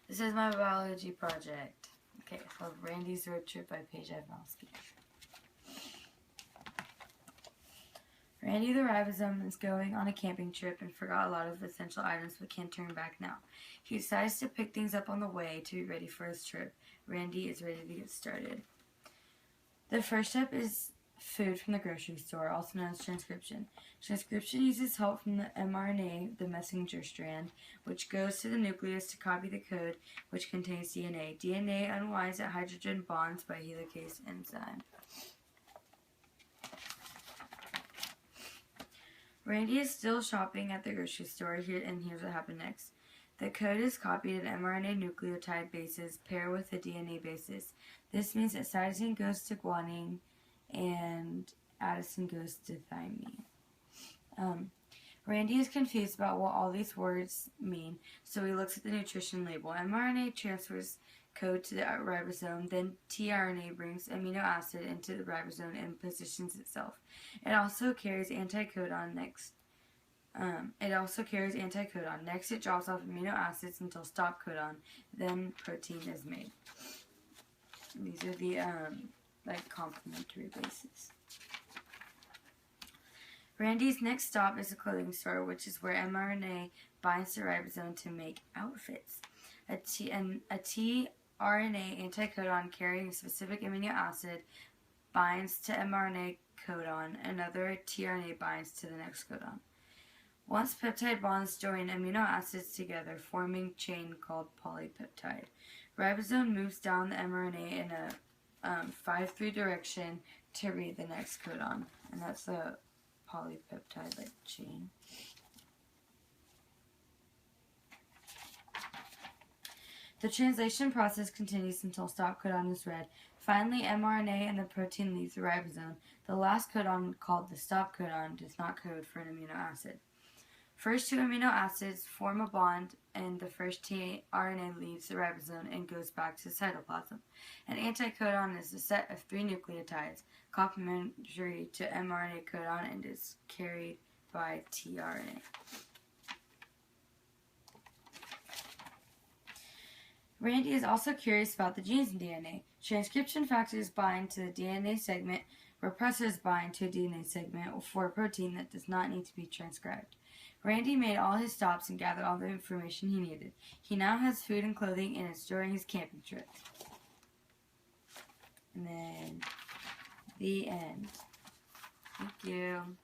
This is my biology project. Okay, called Randy's Road Trip by Paige. Randy the ribosome is going on a camping trip and forgot a lot of essential items but can't turn back now. He decides to pick things up on the way to be ready for his trip. Randy is ready to get started. The first step is food from the grocery store, also known as transcription. Transcription uses help from the mRNA, the messenger strand, which goes to the nucleus to copy the code, which contains DNA. DNA unwinds at hydrogen bonds by helicase enzyme. Randy is still shopping at the grocery store, and here's what happened next. The code is copied at mRNA nucleotide bases pair with the DNA bases. This means that cytosine goes to guanine and adenosine goes to thymine. Randy is confused about what all these words mean, so he looks at the nutrition label. mRNA transfers code to the ribosome, then tRNA brings amino acid into the ribosome and positions itself. It also carries anticodon next. Next, it drops off amino acids until stop codon. Then protein is made. These are the complementary bases. Randy's next stop is a clothing store, which is where mRNA binds to ribosome to make outfits. A tRNA anticodon carrying a specific amino acid binds to mRNA codon. Another tRNA binds to the next codon. Once peptide bonds join amino acids together, forming a chain called polypeptide. Ribosome moves down the mRNA in a 5-3 direction to read the next codon, and that's the polypeptide chain. The translation process continues until stop codon is read. Finally, mRNA and the protein leaves the ribosome. The last codon, called the stop codon, does not code for an amino acid. First two amino acids form a bond, and the first tRNA leaves the ribosome and goes back to the cytoplasm. An anticodon is a set of 3 nucleotides, complementary to mRNA codon, and is carried by tRNA. Randy is also curious about the genes in DNA. Transcription factors bind to the DNA segment, repressors bind to a DNA segment for a protein that does not need to be transcribed. Randy made all his stops and gathered all the information he needed. He now has food and clothing, and it's during his camping trip. And then, the end. Thank you.